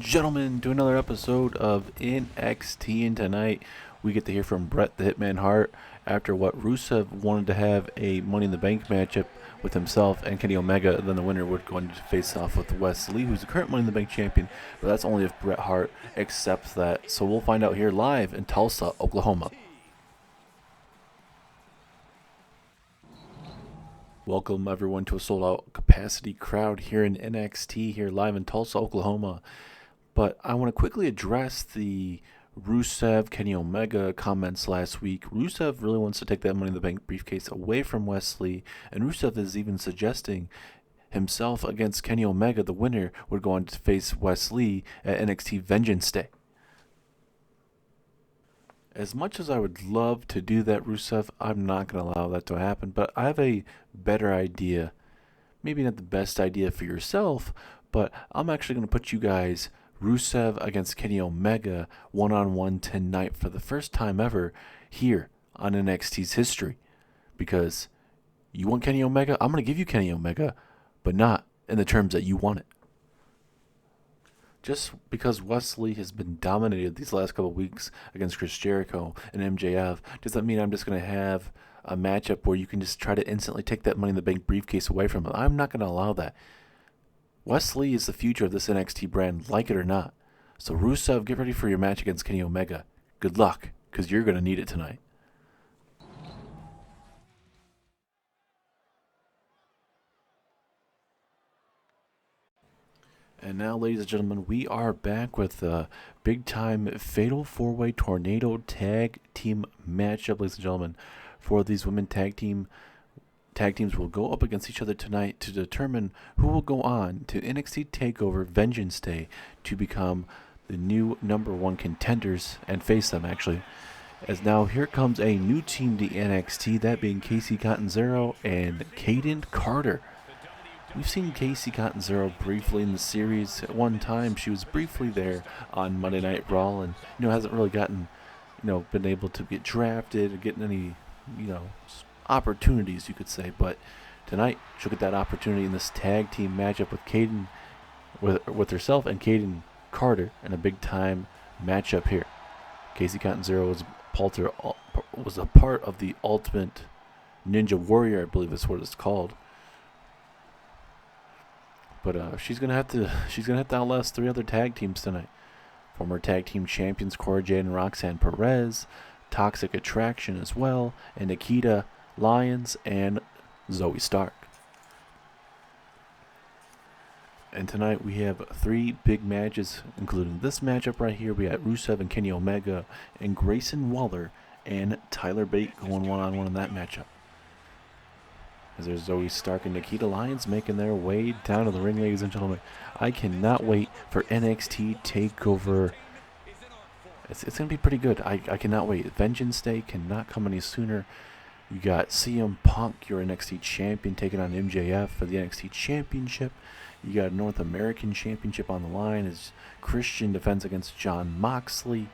gentlemen, to another episode of NXT. And tonight we get to hear from Bret the Hitman Hart after what Rusev wanted to have a Money in the Bank matchup with himself and Kenny Omega. And then the winner would go on to face off with Wes Lee, who's the current Money in the Bank champion. But that's only if Bret Hart accepts that. So we'll find out here live in Tulsa, Oklahoma. Welcome everyone to a sold-out capacity crowd here in NXT, here live in Tulsa, Oklahoma. But I want to quickly address the Rusev, Kenny Omega comments last week. Rusev really wants to take that Money in the Bank briefcase away from Wes Lee, and Rusev is even suggesting himself against Kenny Omega, the winner, would go on to face Wes Lee at NXT Vengeance Day. As much as I would love to do that, Rusev, I'm not going to allow that to happen. But I have a better idea. Maybe not the best idea for yourself, but I'm actually going to put you guys, Rusev against Kenny Omega, one-on-one tonight for the first time ever here on NXT's history. Because you want Kenny Omega? I'm going to give you Kenny Omega, but not in the terms that you want it. Just because Wes Lee has been dominated these last couple of weeks against Chris Jericho and MJF, does that mean I'm just going to have a matchup where you can just try to instantly take that Money in the Bank briefcase away from him? I'm not going to allow that. Wes Lee is the future of this NXT brand, like it or not. So Rusev, get ready for your match against Kenny Omega. Good luck, because you're going to need it tonight. And now, ladies and gentlemen, we are back with a big-time Fatal 4-Way Tornado Tag Team matchup, ladies and gentlemen. For these women tag teams will go up against each other tonight to determine who will go on to NXT TakeOver Vengeance Day to become the new number one contenders and face them, actually. As now, here comes a new team to NXT, that being Casey Catanzaro and Kaden Carter. We've seen Casey Catanzaro briefly in the series. At one time, she was briefly there on Monday Night Raw, and hasn't really gotten, been able to get drafted or get any, opportunities, you could say. But tonight, she'll get that opportunity in this tag team matchup with Kaden, with herself and Kaden Carter, in a big time matchup here. Casey Catanzaro was a part of the Ultimate Ninja Warrior, I believe is what it's called. But she's gonna have to outlast three other tag teams tonight. Former tag team champions Cora Jade and Roxanne Perez, Toxic Attraction as well, and Nikita Lyons and Zoe Stark. And tonight we have three big matches, including this matchup right here. We got Rusev and Kenny Omega, and Grayson Waller and Tyler Bate going one-on-one in that matchup. As there's Zoe Stark and Nikita Lyons making their way down to the ring, ladies and gentlemen. I cannot wait for NXT TakeOver. It's going to be pretty good. I cannot wait. Vengeance Day cannot come any sooner. You got CM Punk, your NXT champion, taking on MJF for the NXT Championship. You got North American Championship on the line as Christian defends against Jon Moxley.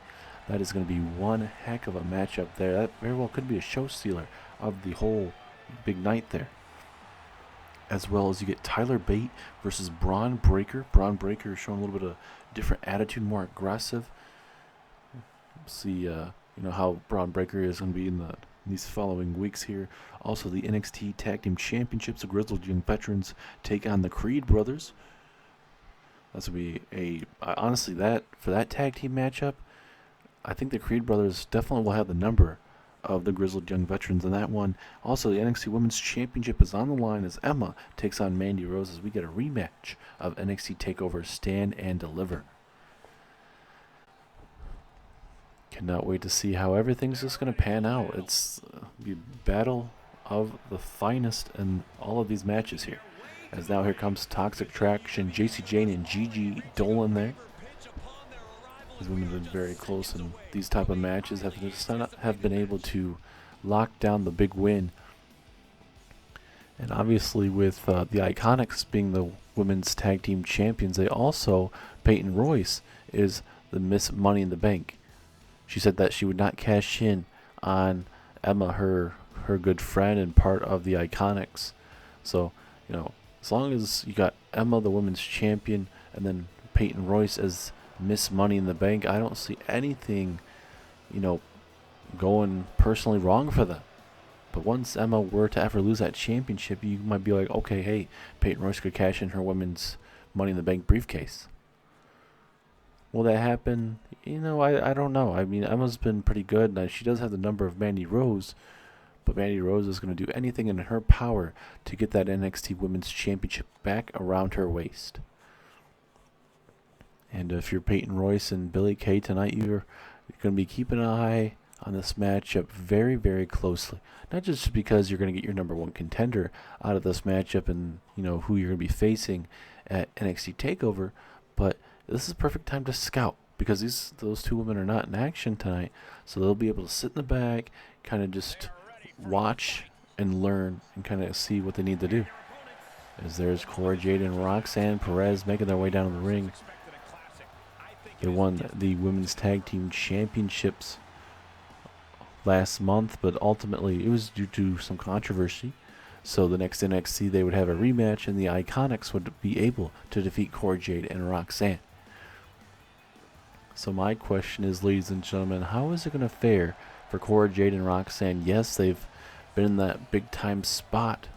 That is going to be one heck of a matchup there. That very well could be a show stealer of the whole big night there. As well as you get Tyler Bate versus Braun Breaker. Braun Breaker is showing a little bit of different attitude, more aggressive. See, how Braun Breaker is going to be in these following weeks here. Also, the NXT Tag Team Championships, the Grizzled Young Veterans take on the Creed Brothers. That's going to be honestly, for that tag team matchup, I think the Creed Brothers definitely will have the number of the Grizzled Young Veterans in that one. Also, the NXT Women's Championship is on the line as Emma takes on Mandy Rose as we get a rematch of NXT TakeOver Stand and Deliver. Cannot wait to see how everything's just going to pan out. It's the battle of the finest in all of these matches here. As now here comes Toxic Attraction, JC Jane and Gigi Dolan there. These women have been very close in these type of matches, have been able to lock down the big win. And obviously with the Iconics being the women's tag team champions, they also, Peyton Royce is the Miss Money in the Bank. She said that she would not cash in on Emma, her good friend and part of the Iconics. So, as long as you got Emma, the women's champion, and then Peyton Royce as miss Money in the Bank. I don't see anything, going personally wrong for them. But once Emma were to ever lose that championship, you might be like, okay, hey, Peyton Royce could cash in her women's Money in the Bank briefcase. Will that happen? I don't know. I mean, Emma's been pretty good. Now, she does have the number of Mandy Rose, but Mandy Rose is going to do anything in her power to get that NXT Women's Championship back around her waist. And if you're Peyton Royce and Billie Kay tonight, you're going to be keeping an eye on this matchup very, very closely. Not just because you're going to get your number one contender out of this matchup and, who you're going to be facing at NXT TakeOver, but this is a perfect time to scout because those two women are not in action tonight, so they'll be able to sit in the back, kind of just watch and learn and kind of see what they need to do. As there's Cora Jade and Roxanne Perez making their way down to the ring. They won the Women's Tag Team Championships last month, but ultimately it was due to some controversy. So the next NXT they would have a rematch, and the Iconics would be able to defeat Cora Jade and Roxanne. So my question is, ladies and gentlemen, how is it going to fare for Cora Jade and Roxanne? Yes, they've been in that big time spot,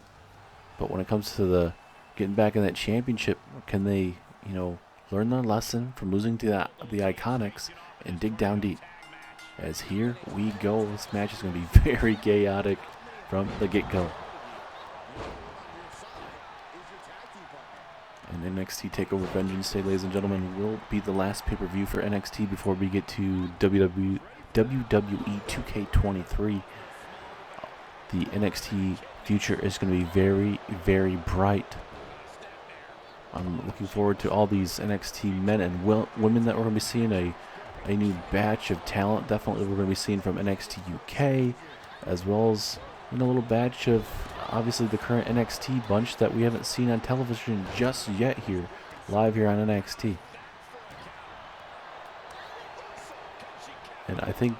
but when it comes to the getting back in that championship, can they, learn their lesson from losing to the Iconics and dig down deep? As here we go, this match is going to be very chaotic from the get-go. And NXT TakeOver Vengeance Day, ladies and gentlemen, will be the last pay-per-view for NXT before we get to WWE 2K23. The NXT future is going to be very, very bright. I'm looking forward to all these NXT men and women that we're going to be seeing, a new batch of talent. Definitely we're going to be seeing from NXT UK, as well as a little batch of obviously the current NXT bunch that we haven't seen on television just yet here, live here on NXT. And I think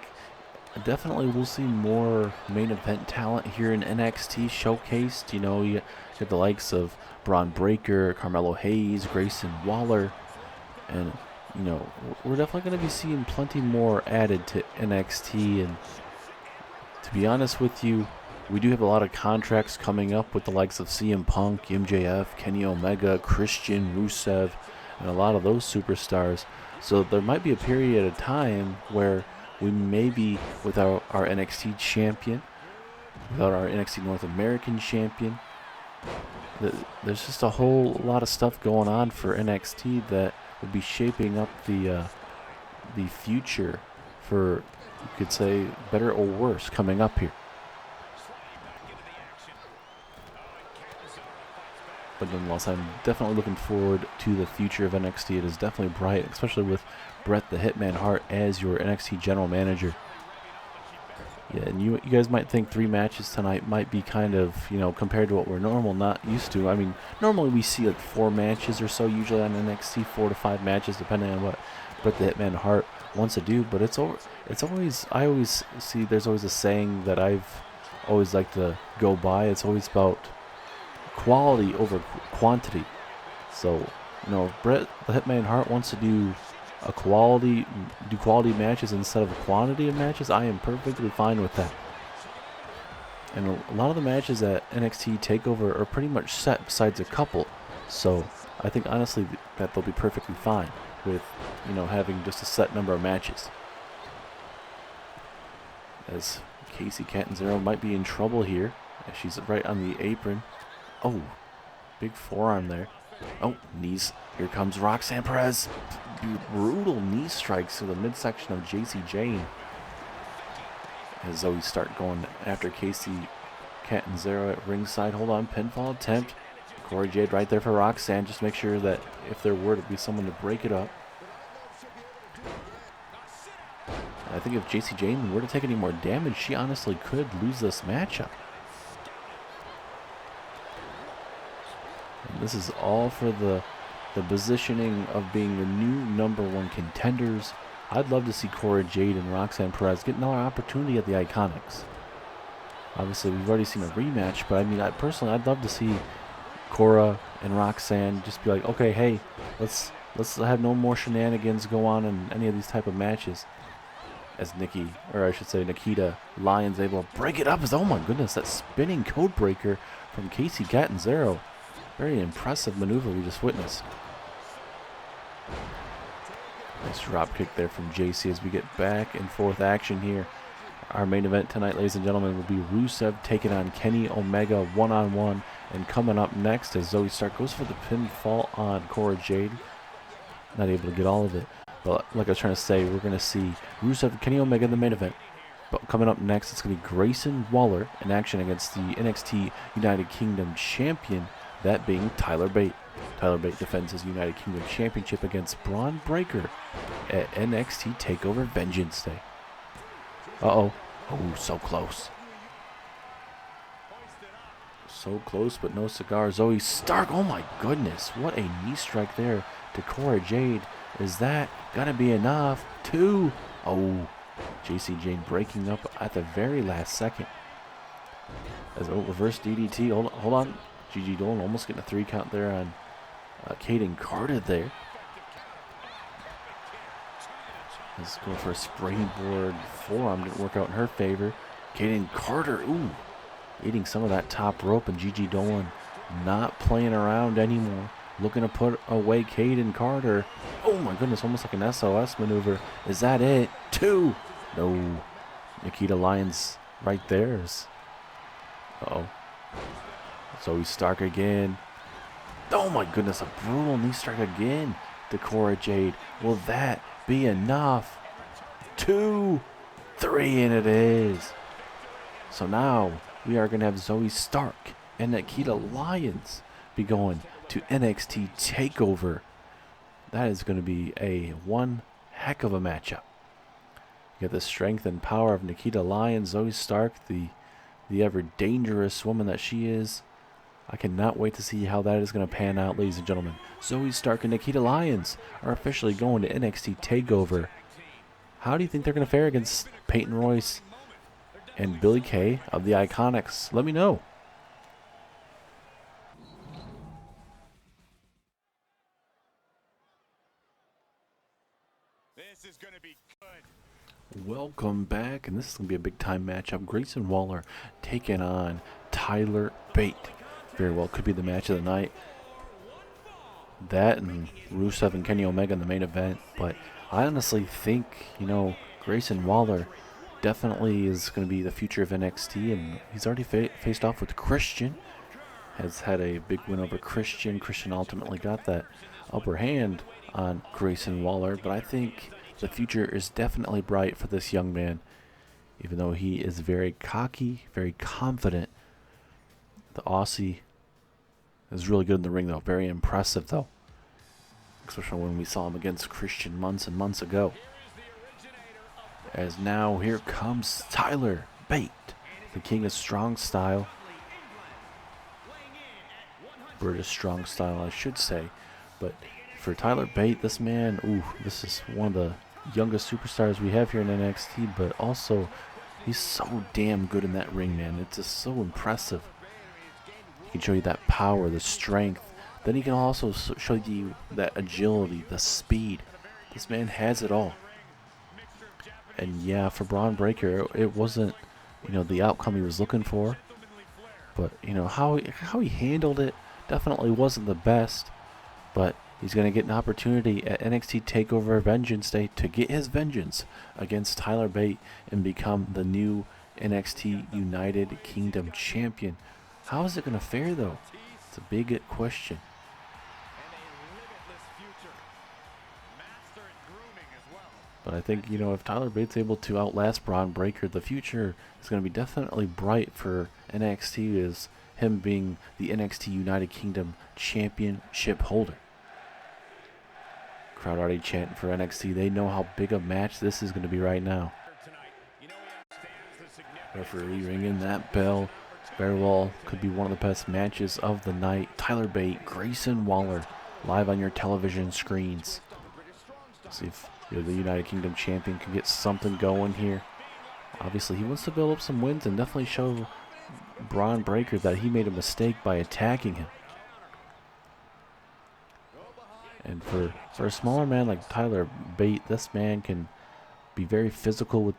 definitely we'll see more main event talent here in NXT showcased. You get the likes of Braun Breaker, Carmelo Hayes, Grayson Waller, and we're definitely going to be seeing plenty more added to NXT. And to be honest with you, we do have a lot of contracts coming up with the likes of CM Punk, MJF, Kenny Omega, Christian, Rusev, and a lot of those superstars. So there might be a period of time where we may be without our NXT champion, without our NXT North American champion. There's just a whole lot of stuff going on for NXT that would be shaping up the future for, you could say, better or worse coming up here. But nonetheless, I'm definitely looking forward to the future of NXT. It is definitely bright, especially with Bret the Hitman Hart as your NXT general manager. Yeah, and you guys might think 3 matches tonight might be kind of, compared to what we're not used to. I mean, normally we see like 4 matches or so usually on NXT, 4 to 5 matches, depending on what Bret the Hitman Hart wants to do. But I always see there's always a saying that I've always liked to go by. It's always about quality over quantity. So, if Bret the Hitman Hart wants to do quality matches instead of a quantity of matches, I am perfectly fine with that. And a lot of the matches at NXT TakeOver are pretty much set, besides a couple. So I think honestly that they'll be perfectly fine with having just a set number of matches. As Casey Catanzaro might be in trouble here, as she's right on the apron. Oh, big forearm there. Oh, knees. Here comes Roxanne Perez. Brutal knee strikes to the midsection of JC Jane. As Zoe start going after Casey Catanzaro at ringside. Hold on, pinfall attempt. Cora Jade right there for Roxanne. Just make sure that if there were to be someone to break it up. I think if JC Jane were to take any more damage, she honestly could lose this matchup. And this is all for the positioning of being the new #1 contenders. I'd love to see Cora Jade and Roxanne Perez get another opportunity at the Iconics. Obviously, we've already seen a rematch, but I mean, I'd love to see Cora and Roxanne just be like, okay, hey, let's Let's have no more shenanigans go on in any of these type of matches. As Nikita Lyons able to break it up. Oh my goodness, that spinning code breaker from Casey Catanzaro. Very impressive maneuver we just witnessed. Nice drop kick there from JC as we get back and forth action here. Our main event tonight, ladies and gentlemen, will be Rusev taking on Kenny Omega one-on-one. And coming up next as Zoe Stark goes for the pinfall on Cora Jade. Not able to get all of it. But like I was trying to say, we're going to see Rusev and Kenny Omega in the main event. But coming up next, it's going to be Grayson Waller in action against the NXT United Kingdom champion, that being Tyler Bate. Tyler Bate defends his United Kingdom championship against Braun Breaker at NXT TakeOver Vengeance Day. Uh-oh. Oh, so close. So close, but no cigar. Zoe Stark. Oh, my goodness. What a knee strike there to Cora Jade. Is that gonna be enough? 2. Oh, JC Jane breaking up at the very last second. As reverse DDT. Hold on. Gigi Dolan almost getting a 3 count there on Kaden Carter there. Let's go for a springboard forearm. Didn't work out in her favor. Kaden Carter. Ooh, eating some of that top rope, and Gigi Dolan not playing around anymore. Looking to put away Kaden Carter. Oh my goodness, almost like an SOS maneuver. Is that it? 2. No. Nikita Lyons right there. Uh-oh. Zoe Stark again. Oh my goodness, a brutal knee strike again to Cora Jade. Will that be enough? 2, 3, and it is. So now we are going to have Zoe Stark and Nikita Lyons be going to NXT TakeOver. That is going to be one heck of a matchup. You got the strength and power of Nikita Lyons, Zoe Stark, the ever dangerous woman that she is. I cannot wait to see how that is going to pan out, ladies and gentlemen. Zoe Stark and Nikita Lyons are officially going to NXT TakeOver. How do you think they're going to fare against Peyton Royce and Billie Kay of the Iconics? Let me know. This is going to be good. Welcome back, and this is going to be a big time matchup. Grayson Waller taking on Tyler Bate. Very well could be the match of the night. That and Rusev and Kenny Omega in the main event. But I honestly think, Grayson Waller definitely is going to be the future of NXT, and he's already faced off with Christian. Has had a big win over Christian. Christian ultimately got that upper hand on Grayson Waller, but I think the future is definitely bright for this young man, even though he is very cocky, very confident. The Aussie is really good in the ring, though. Very impressive, though, especially when we saw him against Christian months and months ago. As now here comes Tyler Bate, the king of strong style. British strong style, I should say. But for Tyler Bate, this man, this is one of the youngest superstars we have here in NXT, but also he's so damn good in that ring, man. It's just so impressive. He can show you that power, the strength. Then he can also show you that agility, the speed. This man has it all. And yeah, for Braun Breaker, it wasn't, the outcome he was looking for. But, how he handled it definitely wasn't the best. But he's going to get an opportunity at NXT TakeOver Vengeance Day to get his vengeance against Tyler Bate and become the new NXT United Kingdom champion. How is it going to fare, though? It's a big question. But I think, if Tyler Bate's able to outlast Braun Breaker, the future is going to be definitely bright for NXT as him being the NXT United Kingdom championship holder. Crowd already chanting for NXT. They know how big a match this is going to be right now. Referee ringing that bell. Very well could be one of the best matches of the night. Tyler Bate, Grayson Waller, live on your television screens. See if the United Kingdom champion can get something going here. Obviously, he wants to build up some wins and definitely show Braun Breaker that he made a mistake by attacking him. And for a smaller man like Tyler Bate, this man can be very physical with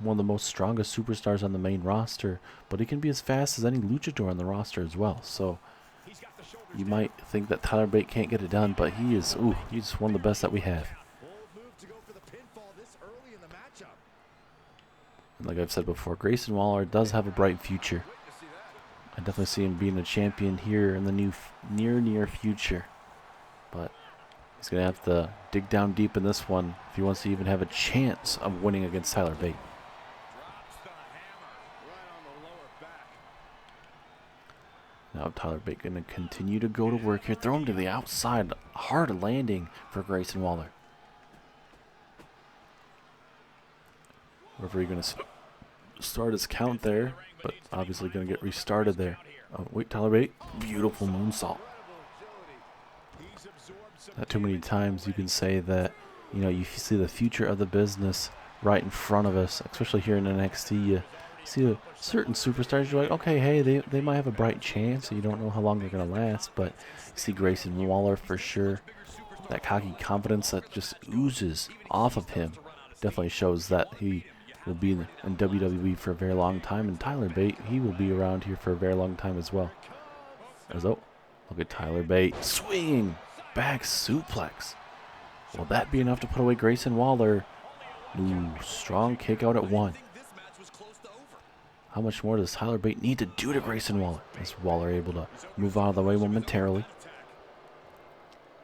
one of the most strongest superstars on the main roster, but he can be as fast as any luchador on the roster as well. So you might think that Tyler Bate can't get it done, but he's one of the best that we have. And like I've said before, Grayson Waller does have a bright future. I definitely see him being a champion here in the near future. But he's going to have to dig down deep in this one if he wants to even have a chance of winning against Tyler Bate. Now Tyler Bate going to continue to go to work here. Throw him to the outside. Hard landing for Grayson Waller. Referee going to start his count there, but obviously going to get restarted there. Oh, wait, Tyler Bate. Beautiful moonsault. Not too many times you can say that, you know, you see the future of the business right in front of us, especially here in NXT. You see certain superstars, you're like, okay, hey, they might have a bright chance. You don't know how long they're going to last, but you see Grayson Waller for sure. That cocky confidence that just oozes off of him definitely shows that he will be in WWE for a very long time. And Tyler Bate, he will be around here for a very long time as well. Look at Tyler Bate swinging back suplex. Will that be enough to put away Grayson Waller? Ooh, strong kick out at 1. How much more does Tyler Bate need to do to Grayson Waller? Is Waller able to move out of the way momentarily?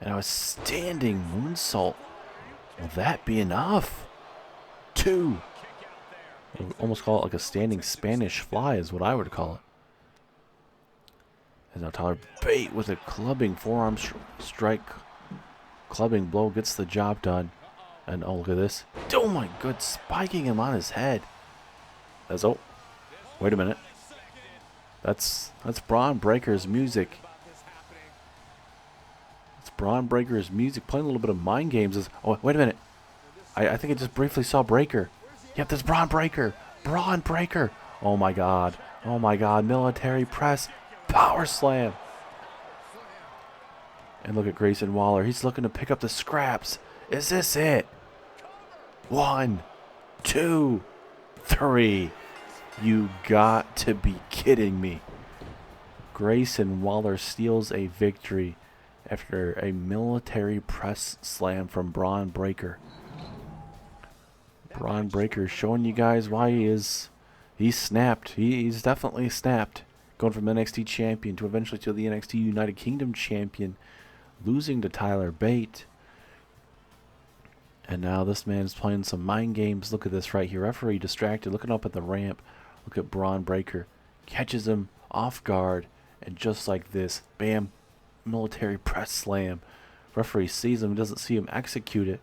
And a standing moonsault. Will that be enough? 2. I would almost call it like a standing Spanish fly is what I would call it. And now Tyler Bate with a clubbing forearm strike. Clubbing blow gets the job done. And oh, look at this. Oh my god, spiking him on his head. Wait a minute. That's Braun Breaker's music. It's Braun Breaker's music. Playing a little bit of mind games. Oh, wait a minute. I think I just briefly saw Breaker. Yep, that's Braun Breaker. Braun Breaker. Oh my god. Oh my god. Military press. Power slam. And look at Grayson Waller. He's looking to pick up the scraps. Is this it? 1, 2, 3. You got to be kidding me. Grayson Waller steals a victory after a military press slam from Braun Breaker. Braun Breaker showing you guys why he's snapped. He's definitely snapped. Going from NXT champion to eventually to the NXT United Kingdom champion. Losing to Tyler Bate. And now this man is playing some mind games. Look at this right here. Referee distracted, looking up at the ramp. Look at Braun Breaker. Catches him off guard. And just like this, bam, military press slam. Referee sees him, doesn't see him execute it.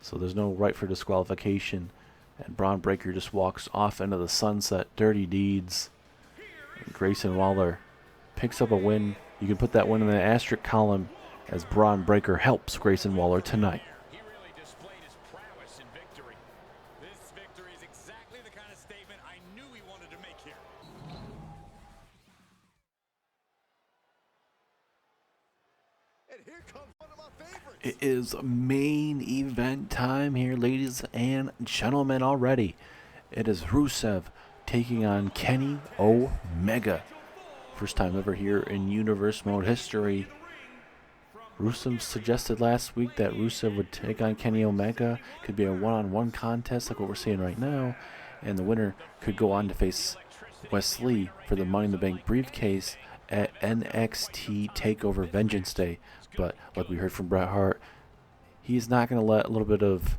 So there's no right for disqualification. And Braun Breaker just walks off into the sunset. Dirty deeds. And Grayson Waller picks up a win. You can put that win in the asterisk column as Braun Breaker helps Grayson Waller tonight. He really displayed his prowess in victory. This victory is exactly the kind of statement I knew he wanted to make here. And here comes one of my favorites. It is main event time here, ladies and gentlemen, already. It is Rusev taking on Kenny Omega. First time ever here in Universe Mode history. Rusev suggested last week that Rusev would take on Kenny Omega. Could be a one-on-one contest like what we're seeing right now. And the winner could go on to face Wesley for the Money in the Bank briefcase at NXT TakeOver Vengeance Day. But like we heard from Bret Hart, he's not going to let a little bit of,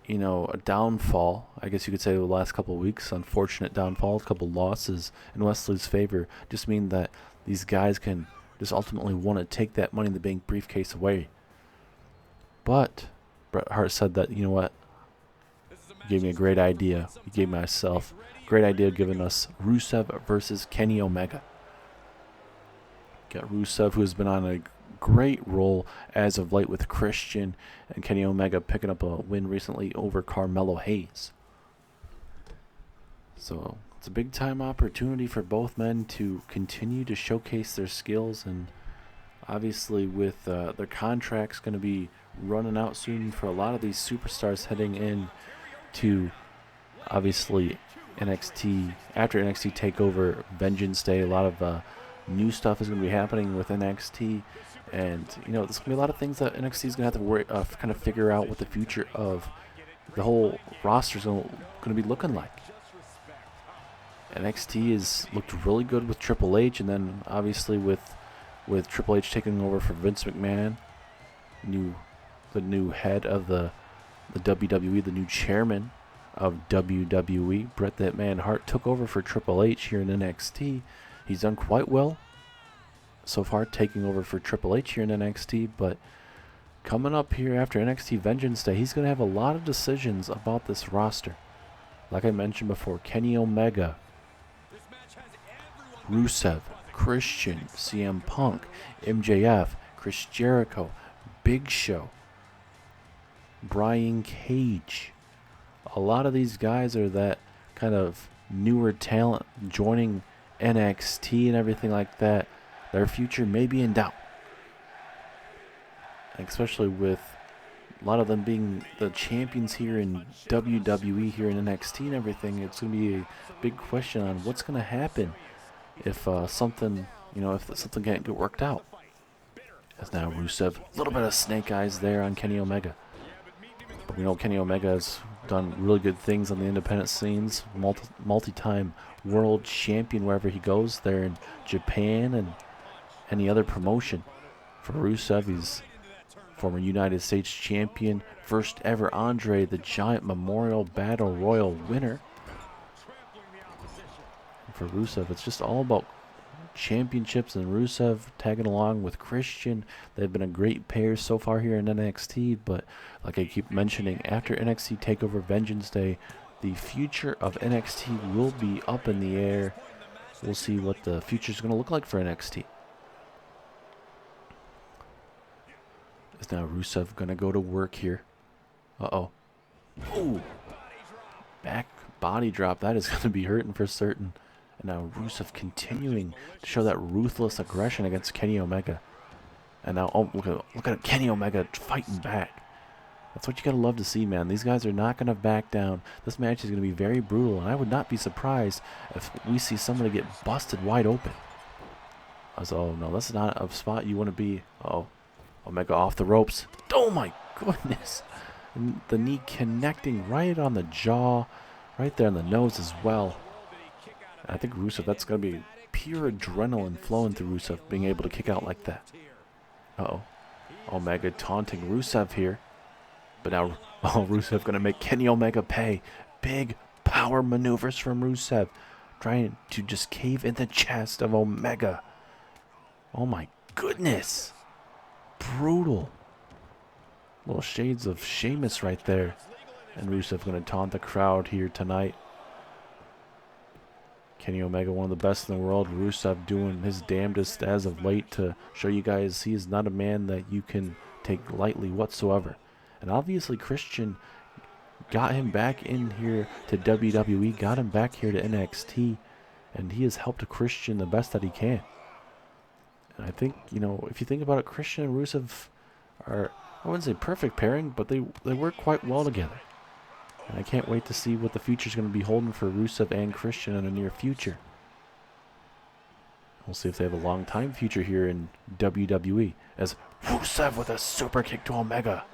a downfall, I guess you could say, the last couple of weeks, unfortunate downfall, a couple losses in Wesley's favor, just mean that these guys can just ultimately want to take that Money in the Bank briefcase away. But Bret Hart said that, you know what, he gave me a great idea. He gave myself a great idea, giving us Rusev versus Kenny Omega. Got Rusev, who has been on a great roll as of late with Christian, and Kenny Omega picking up a win recently over Carmelo Hayes. So it's a big time opportunity for both men to continue to showcase their skills and Obviously, with their contracts going to be running out soon for a lot of these superstars heading in to obviously NXT after NXT Takeover Vengeance Day. A lot of new stuff is going to be happening with NXT, and you know there's going to be a lot of things that NXT is going to have to worry, kind of figure out what the future of the whole roster is going to be looking like. NXT has looked really good with Triple H, and then obviously with Triple H taking over for Vince McMahon, the new head of the WWE, the new chairman of WWE, Bret "That Man" Hart took over for Triple H here in NXT. He's done quite well so far, taking over for Triple H here in NXT, but coming up here after NXT Vengeance Day, he's going to have a lot of decisions about this roster. Like I mentioned before, Kenny Omega, Rusev, Christian, CM Punk, MJF, Chris Jericho, Big Show, Brian Cage. A lot of these guys are that kind of newer talent joining NXT and everything like that. Their future may be in doubt. Especially with a lot of them being the champions here in WWE, here in NXT and everything. It's going to be a big question on what's going to happen if something can't get worked out. As now Rusev, a little bit of snake eyes there on Kenny Omega. But we know Kenny Omega has done really good things on the independent scenes, multi-time world champion wherever he goes, there in Japan and any other promotion. For Rusev, he's former United States champion, first ever Andre the Giant Memorial Battle Royal winner. For Rusev, it's just all about championships, and Rusev tagging along with Christian. They've been a great pair so far here in NXT, but like I keep mentioning, after NXT TakeOver Vengeance Day, the future of NXT will be up in the air. We'll see what the future is going to look like for NXT. Is now Rusev going to go to work here? Uh-oh. Ooh. Back body drop. That is going to be hurting for certain. And now Rusev continuing to show that ruthless aggression against Kenny Omega. And now, oh, look at Kenny Omega fighting back. That's what you gotta love to see, man. These guys are not gonna back down. This match is gonna be very brutal, and I would not be surprised if we see somebody get busted wide open. Oh no, that's not a spot you want to be. Oh, Omega off the ropes. Oh my goodness! And the knee connecting right on the jaw, right there on the nose as well. I think Rusev, that's going to be pure adrenaline flowing through Rusev, being able to kick out like that. Uh-oh. Omega taunting Rusev here. But now, Rusev going to make Kenny Omega pay. Big power maneuvers from Rusev. Trying to just cave in the chest of Omega. Oh my goodness. Brutal. Little shades of Sheamus right there. And Rusev going to taunt the crowd here tonight. Kenny Omega, one of the best in the world. Rusev doing his damnedest as of late to show you guys he is not a man that you can take lightly whatsoever. And obviously Christian got him back in here to WWE, got him back here to NXT, and he has helped Christian the best that he can. And I think, you know, if you think about it, Christian and Rusev are, I wouldn't say perfect pairing, but they work quite well together. And I can't wait to see what the future is going to be holding for Rusev and Christian in the near future. We'll see if they have a long time future here in WWE. As Rusev with a super kick to Omega.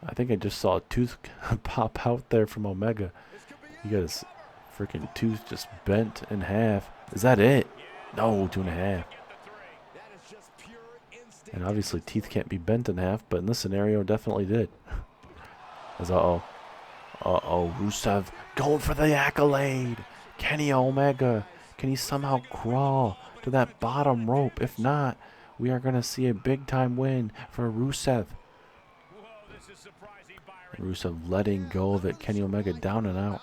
I think I just saw a tooth pop out there from Omega. He got his freaking tooth just bent in half. Is that it? No, 2.5. And obviously teeth can't be bent in half, but in this scenario definitely did. As Rusev going for the accolade. Kenny Omega, can he somehow crawl to that bottom rope? If not, we are going to see a big time win for Rusev. And Rusev letting go of it. Kenny Omega down and out.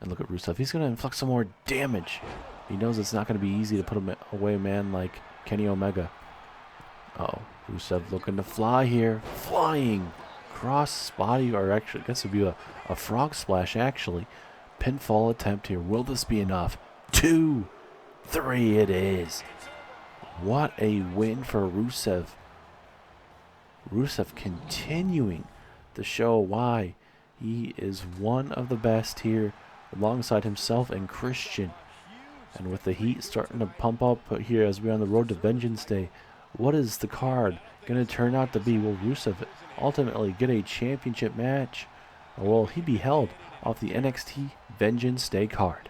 And look at Rusev. He's going to inflict some more damage. He knows it's not going to be easy to put away a man like Kenny Omega. Uh-oh. Rusev looking to fly here. Flying. Cross body, or actually, I guess it would be a frog splash, actually. Pinfall attempt here. Will this be enough? 2, 3, it is. What a win for Rusev. Rusev continuing to show why he is one of the best here, alongside himself and Christian. And with the heat starting to pump up here as we're on the road to Vengeance Day, what is the card going to turn out to be? Will Rusev ultimately get a championship match, or will he be held off the NXT Vengeance Day card?